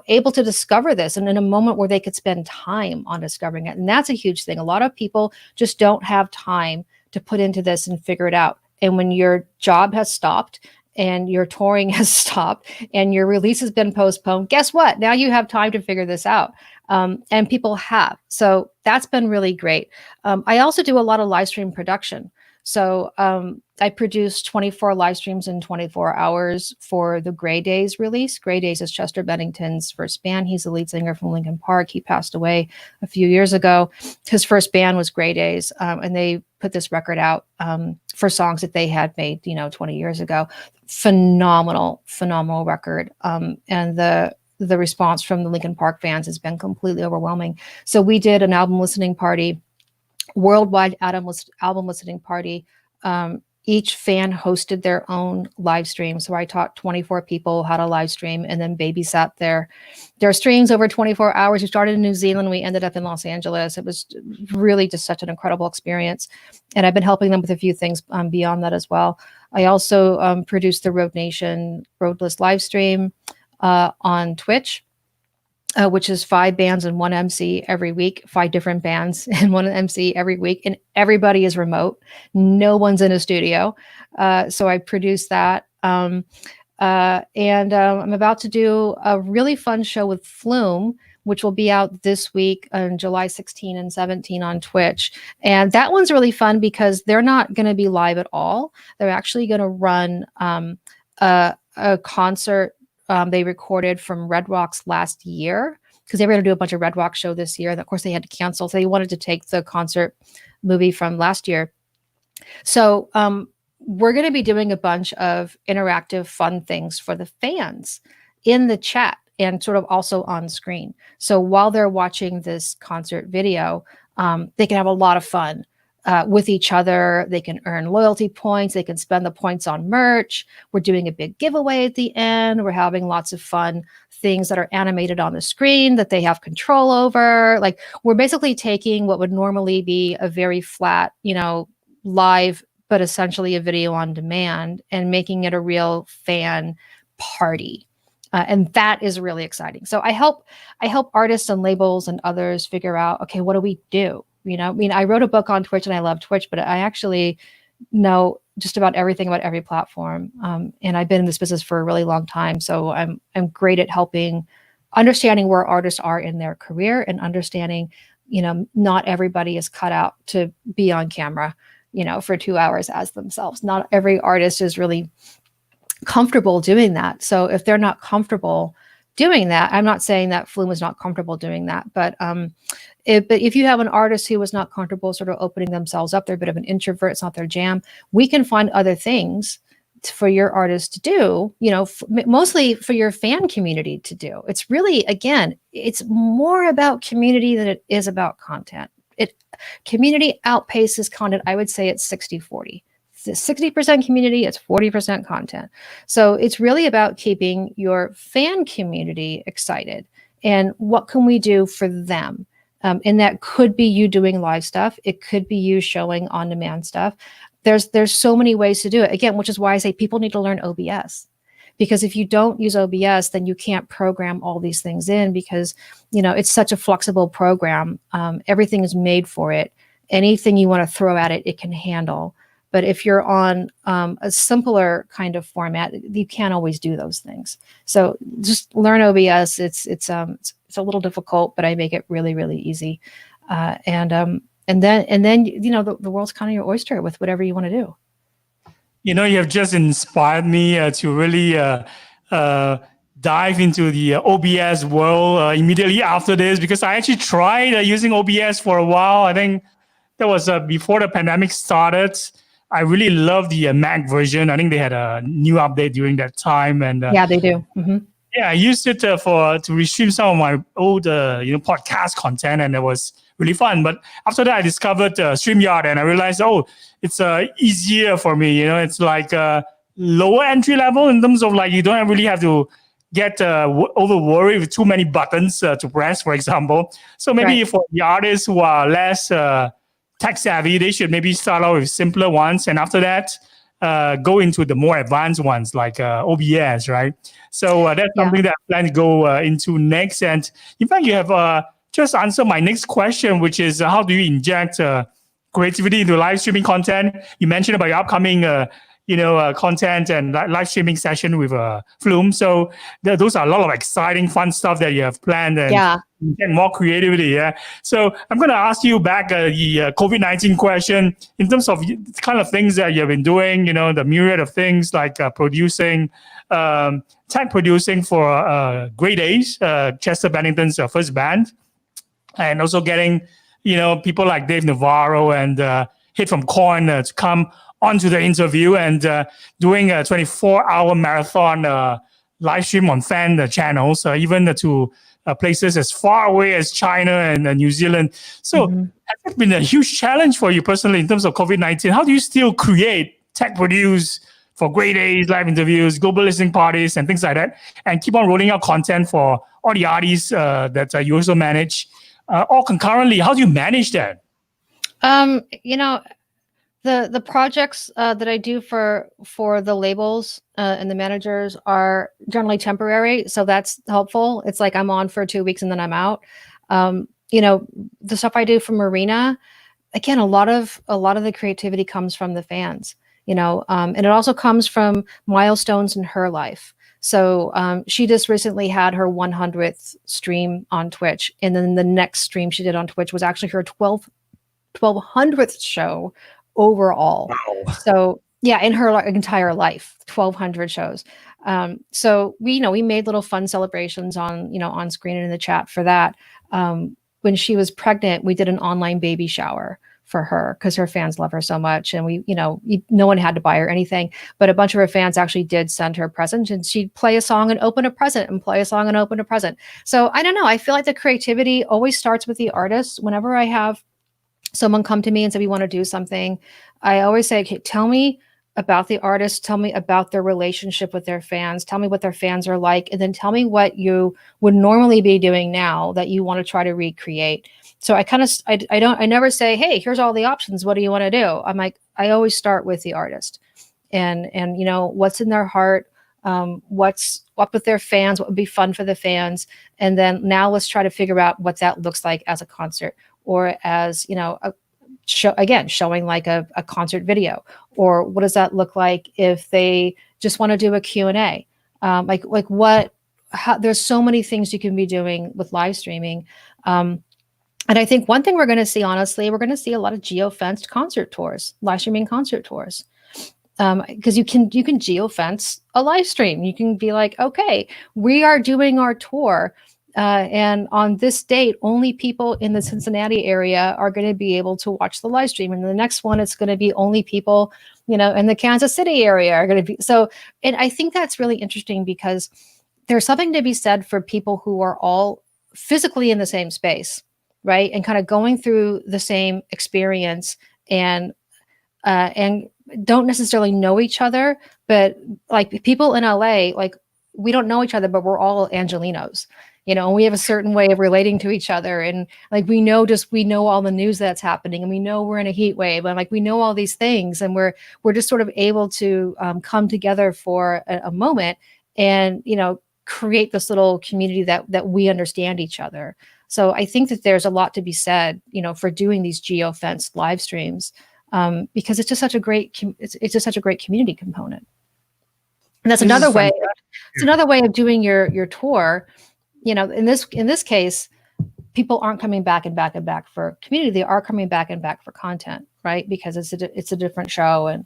B: able to discover this, and in a moment where they could spend time on discovering it. And that's a huge thing. A lot of people just don't have time to put into this and figure it out. And when your job has stopped and your touring has stopped and your release has been postponed, guess what? Now you have time to figure this out. And people have. So that's been really great. I also do a lot of live stream production. So I produced 24 live streams in 24 hours for the Grey Days release. Grey Days is Chester Bennington's first band. He's the lead singer from Linkin Park. He passed away a few years ago. His first band was Grey Days, and they put this record out for songs that they had made, 20 years ago. Phenomenal record. And the response from the Linkin Park fans has been completely overwhelming. So we did an album listening party, worldwide album listening party. Each fan hosted their own live stream. So I taught 24 people how to live stream and then babysat their streams over 24 hours. We started in New Zealand. We ended up in Los Angeles. It was really just such an incredible experience. And I've been helping them with a few things beyond that as well. I also produced the Road Nation Roadless live stream on Twitch, which is 5 bands and 1 MC every week, 5 different bands and 1 MC every week. And everybody is remote. No one's in a studio. So I produced that. And I'm about to do a really fun show with Flume, which will be out this week on July 16 and 17 on Twitch. And that one's really fun because they're not going to be live at all. They're actually going to run a concert they recorded from Red Rocks last year, because they were going to do a bunch of Red Rocks show this year. And of course they had to cancel. So they wanted to take the concert movie from last year. So we're going to be doing a bunch of interactive fun things for the fans in the chat and sort of also on screen. So while they're watching this concert video, they can have a lot of fun with each other. They can earn loyalty points. They can spend the points on merch. We're doing a big giveaway at the end. We're having lots of fun things that are animated on the screen that they have control over. Like, we're basically taking what would normally be a very flat, live, but essentially a video on demand, and making it a real fan party. And that is really exciting. So I help artists and labels and others figure out, okay, what do we do? I wrote a book on Twitch and I love Twitch, but I actually know just about everything about every platform. And I've been in this business for a really long time. So I'm great at understanding where artists are in their career and understanding, not everybody is cut out to be on camera, for 2 hours as themselves. Not every artist is really comfortable doing that. So if they're not comfortable doing that, I'm not saying that Flume is not comfortable doing that, but if you have an artist who is not comfortable sort of opening themselves up, they're a bit of an introvert, it's not their jam, we can find other things for your artist to do, mostly for your fan community to do. It's really, again, it's more about community than it is about content. Community outpaces content. I would say it's 60-40. 60% community, it's 40% content. So it's really about keeping your fan community excited. And what can we do for them? And that could be you doing live stuff. It could be you showing on-demand stuff. There's so many ways to do it. Again, which is why I say people need to learn OBS. Because if you don't use OBS, then you can't program all these things in, because it's such a flexible program. Everything is made for it. Anything you want to throw at it, it can handle. But if you're on a simpler kind of format, you can't always do those things. So just learn OBS. It's a little difficult, but I make it really, really easy. And then the world's kind of your oyster with whatever you want to do.
A: You have just inspired me to really dive into the OBS world immediately after this, because I actually tried using OBS for a while. I think that was before the pandemic started. I really love the Mac version. I think they had a new update during that time, and
B: yeah, they do. Mm-hmm.
A: Yeah, I used it to restream some of my old podcast content, and it was really fun. But after that, I discovered StreamYard, and I realized, it's easier for me. It's like lower entry level in terms of like you don't really have to get over worried with too many buttons to press, for example. So maybe for the artists who are less tech savvy, they should maybe start out with simpler ones, and after that, go into the more advanced ones like OBS, right? So that's something that I plan to go into next. And in fact, you have just answered my next question, which is how do you inject creativity into live streaming content? You mentioned about your upcoming content and live streaming session with Flume. So those are a lot of exciting, fun stuff that you have planned and get more creativity. Yeah. So I'm going to ask you back the COVID-19 question in terms of the kind of things that you've been doing, the myriad of things like producing, tech producing for Great A's, Chester Bennington's first band, and also getting, people like Dave Navarro and Hit from Corn to come onto the interview and doing a 24-hour marathon live stream on fan channels, even to places as far away as China and New Zealand. So has it been a huge challenge for you personally in terms of COVID-19? How do you still create, tech produce for Great A's, live interviews, global listening parties, and things like that, and keep on rolling out content for all the artists that you also manage, all concurrently? How do you manage that?
B: The projects that I do for the labels and the managers are generally temporary, so that's helpful. It's like I'm on for 2 weeks and then I'm out. The stuff I do for Marina, again, a lot of the creativity comes from the fans. And it also comes from milestones in her life. So she just recently had her 100th stream on Twitch, and then the next stream she did on Twitch was actually her 1200th show overall. Wow. So yeah, in her entire life, 1200 shows. So we made little fun celebrations on screen and in the chat for that. When she was pregnant, we did an online baby shower for her because her fans love her so much. And no one had to buy her anything, but a bunch of her fans actually did send her presents, and she'd play a song and open a present and play a song and open a present. So I don't know. I feel like the creativity always starts with the artist. Whenever I have someone come to me and say, we want to do something, I always say, okay, tell me about the artist, tell me about their relationship with their fans, tell me what their fans are like, and then tell me what you would normally be doing now that you want to try to recreate. So I never say, hey, here's all the options, what do you want to do? I'm like, I always start with the artist and what's in their heart, what's up with their fans, what would be fun for the fans. And then now let's try to figure out what that looks like as a concert, or as, a show, again, showing like a concert video, or what does that look like if they just want to do a Q&A? There's so many things you can be doing with live streaming. And I think one thing we're going to see, honestly, we're going to see a lot of geo-fenced concert tours, live streaming concert tours. Because you can geo-fence a live stream. You can be like, okay, we are doing our tour, and on this date, only people in the Cincinnati area are going to be able to watch the live stream. And the next one, it's going to be only people, in the Kansas City area are going to be. So, and I think that's really interesting because there's something to be said for people who are all physically in the same space, right? And kind of going through the same experience and don't necessarily know each other, but like people in LA, like we don't know each other, but we're all Angelinos, and we have a certain way of relating to each other. And like, we know all the news that's happening, and we know we're in a heat wave, and like, we know all these things, and we're just sort of able to come together for a moment and, create this little community that we understand each other. So I think that there's a lot to be said, for doing these geo-fenced live streams, because it's just such a great community component. And that's another way. It's another way of doing your tour. In this case, people aren't coming back and back and back for community. They are coming back and back for content, right? Because it's a different show, and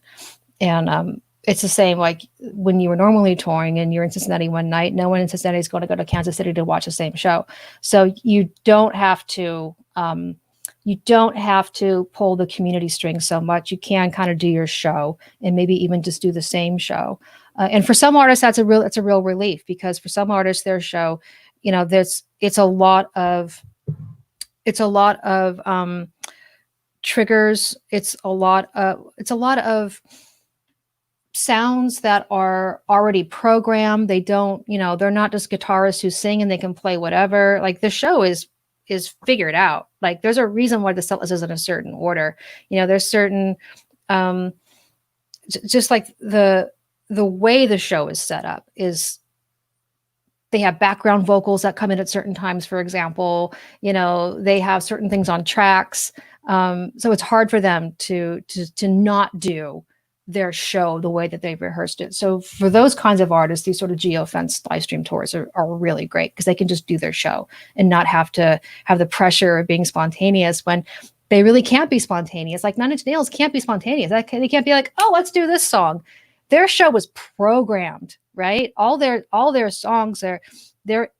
B: it's the same like when you were normally touring and you're in Cincinnati one night. No one in Cincinnati is going to go to Kansas City to watch the same show. So you don't have to pull the community string so much. You can kind of do your show and maybe even just do the same show. And for some artists, it's a real relief, because for some artists, their show, it's a lot of triggers. It's a lot of sounds that are already programmed. They don't, they're not just guitarists who sing and they can play whatever. Like, the show is figured out. Like, there's a reason why the set list is in a certain order. There's certain, just like the way the show is set up is they have background vocals that come in at certain times, for example. They have certain things on tracks. So it's hard for them to not do their show the way that they've rehearsed it. So for those kinds of artists, these sort of geo-fenced live stream tours are really great because they can just do their show and not have to have the pressure of being spontaneous when they really can't be spontaneous. Like Nine Inch Nails can't be spontaneous. They can't be like, oh, let's do this song. Their show was programmed, right? All their songs they're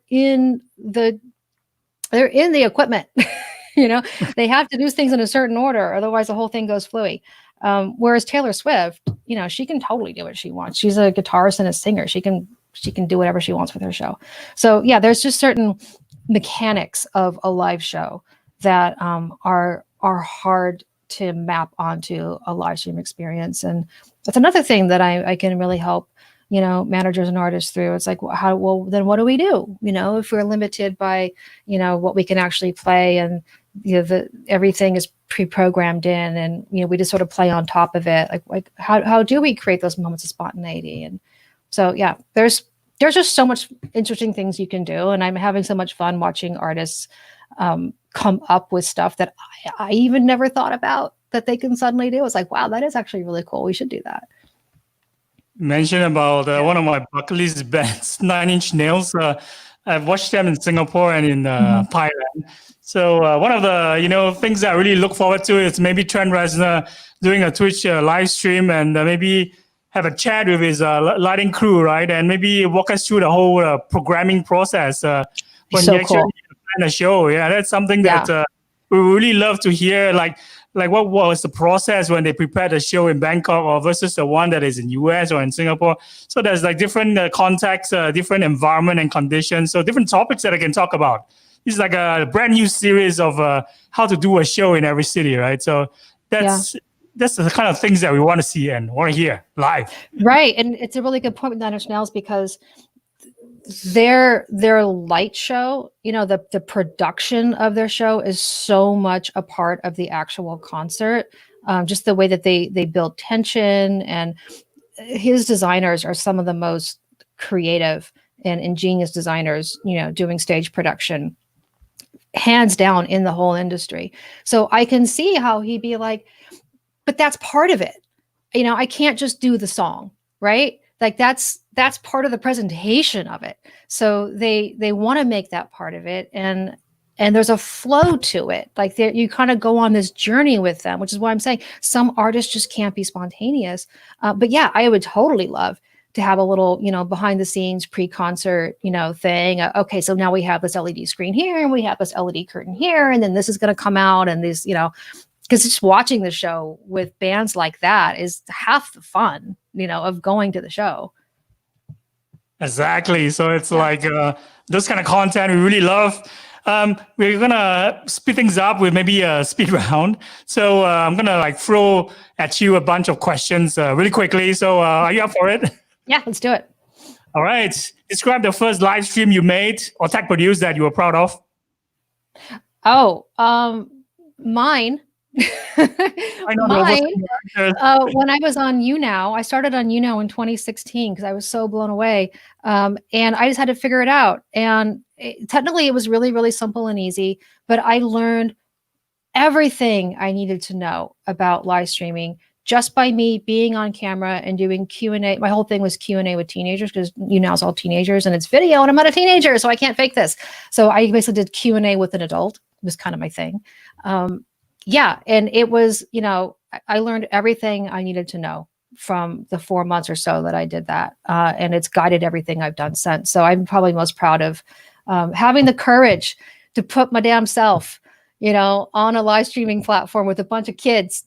B: in the equipment. They have to do things in a certain order, otherwise the whole thing goes fluey. Whereas Taylor Swift, she can totally do what she wants. She's a guitarist and a singer. She can do whatever she wants with her show. So yeah, there's just certain mechanics of a live show that are hard to map onto a live stream experience. And that's another thing that I can really help, managers and artists through. It's like, then what do we do? If we're limited by, what we can actually play and, everything is pre-programmed in and, we just sort of play on top of it. Like how do we create those moments of spontaneity? And so, yeah, there's just so much interesting things you can do. And I'm having so much fun watching artists come up with stuff that I even never thought about that they can suddenly do. It's like, wow, that is actually really cool. We should do that.
A: Mention about one of my bucket list bands, Nine Inch Nails. I've watched them in Singapore and in Thailand. So one of the things that I really look forward to is maybe Trent Reznor doing a Twitch live stream and maybe have a chat with his lighting crew, right? And maybe walk us through the whole programming process when
B: so
A: you actually
B: cool.
A: plan a show. Yeah, that's something that we really love to hear. Like what was the process when they prepared a show in Bangkok or versus the one that is in US or in Singapore? So there's like different contexts, different environment and conditions. So different topics that I can talk about. This is like a brand new series of how to do a show in every city, right? So that's the kind of things that we want to see and want to hear live.
B: Right, and it's a really good point with Nine Inch Nails because their light show, the production of their show is so much a part of the actual concert. Just the way that they build tension, and his designers are some of the most creative and ingenious designers, doing stage production, hands down in the whole industry. So I can see how he'd be like, but that's part of it. I can't just do the song, right? Like that's part of the presentation of it. So they want to make that part of it. And there's a flow to it. Like you kind of go on this journey with them, which is why I'm saying some artists just can't be spontaneous. But yeah, I would totally love to have a little, behind the scenes pre-concert, thing. Okay, so now we have this LED screen here and we have this LED curtain here, and then this is going to come out, and these, because just watching the show with bands like that is half the fun, of going to the show.
A: Exactly. So it's like those kind of content we really love. We're gonna speed things up with maybe a speed round. So I'm gonna throw at you a bunch of questions really quickly. So are you up for it?
B: Yeah, let's do it.
A: All right. Describe the first live stream you made or tech produced that you were proud of.
B: Oh, mine.
A: I know
B: Mine. When I was on YouNow, I started on YouNow in 2016 because I was so blown away, and I just had to figure it out. And technically, it was really, really simple and easy. But I learned everything I needed to know about live streaming just by me being on camera and doing Q&A. My whole thing was Q&A with teenagers because YouNow's all teenagers and it's video and I'm not a teenager, so I can't fake this. So I basically did Q&A with an adult. It was kind of my thing. And it was, I learned everything I needed to know from the 4 months or so that I did that. And it's guided everything I've done since. So I'm probably most proud of having the courage to put my damn self on a live streaming platform with a bunch of kids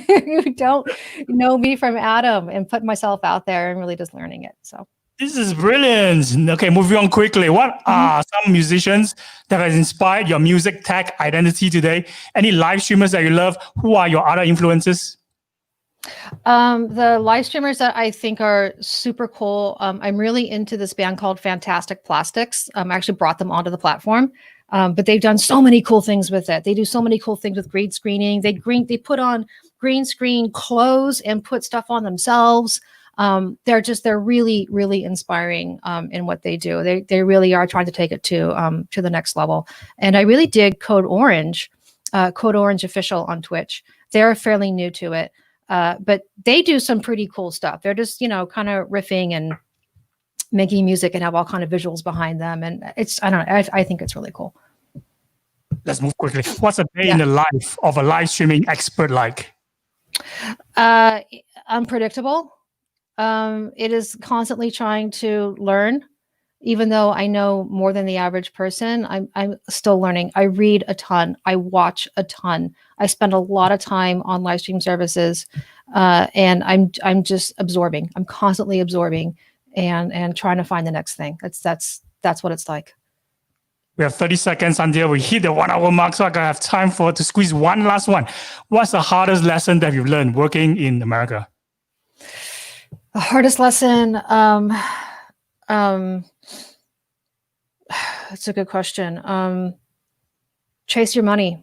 B: who don't know me from Adam, and put myself out there and really just learning it. So
A: this is brilliant. Okay, moving on quickly. What are some musicians that has inspired your music tech identity today? Any live streamers that you love? Who are your other influences?
B: The live streamers that I think are super cool. I'm really into this band called Fantastic Plastics. I actually brought them onto the platform. But they've done so many cool things with it. They do so many cool things with green screening. They put on green screen clothes and put stuff on themselves. They're really, really inspiring in what they do. They really are trying to take it to the next level. And I really dig Code Orange Official on Twitch. They're fairly new to it. But they do some pretty cool stuff. They're just, kind of riffing and making music and have all kind of visuals behind them. And I don't know, I think it's really cool.
A: Let's move quickly. What's a day in the life of a live streaming expert like?
B: Unpredictable. It is constantly trying to learn. Even though I know more than the average person, I'm still learning. I read a ton. I watch a ton. I spend a lot of time on live stream services, and I'm just absorbing. I'm constantly absorbing and trying to find the next thing. That's what it's like.
A: We have 30 seconds until we hit the 1 hour mark, so I gotta have time to squeeze one last one. What's the hardest lesson that you've learned working in America?
B: The hardest lesson. That's a good question. Chase your money.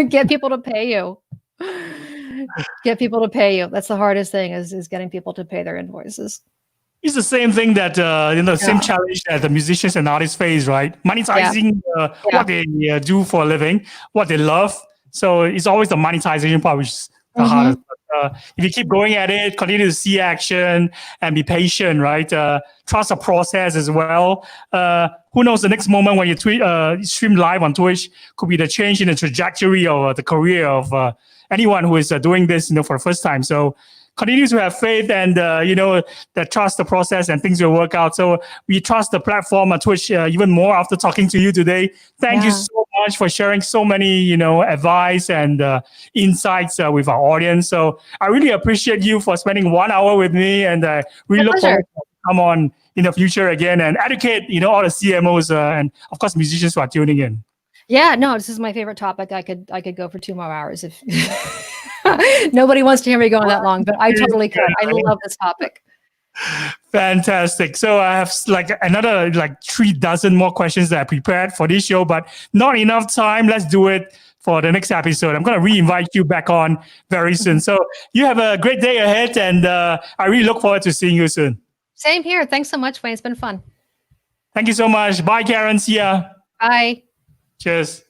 B: Get people to pay you. Get people to pay you. That's the hardest thing is getting people to pay their invoices.
A: It's the same thing that, same challenge that the musicians and artists face, right? Monetizing what they do for a living, what they love. So it's always the monetization part, which is the hardest. But, if you keep going at it, continue to see action and be patient, right? Trust the process as well. Who knows, the next moment when you stream live on Twitch could be the change in the trajectory of the career of anyone who is doing this, for the first time. So continue to have faith and, that trust the process and things will work out. So we trust the platform on Twitch even more after talking to you today. Thank you so much for sharing so many, advice and insights with our audience. So I really appreciate you for spending 1 hour with me, and really look forward to come on in the future again and educate, all the CMOs and of course musicians who are tuning in.
B: Yeah, no, this is my favorite topic. I could go for 2 more hours if nobody wants to hear me going that long, but I totally could. I love this topic.
A: Fantastic. So I have another 36 more questions that I prepared for this show, but not enough time. Let's do it for the next episode. I'm going to re-invite you back on very soon. So you have a great day ahead, and I really look forward to seeing you soon.
B: Same here. Thanks so much, Wayne. It's been fun.
A: Thank you so much. Bye, Karen. See ya.
B: Bye.
A: Cheers.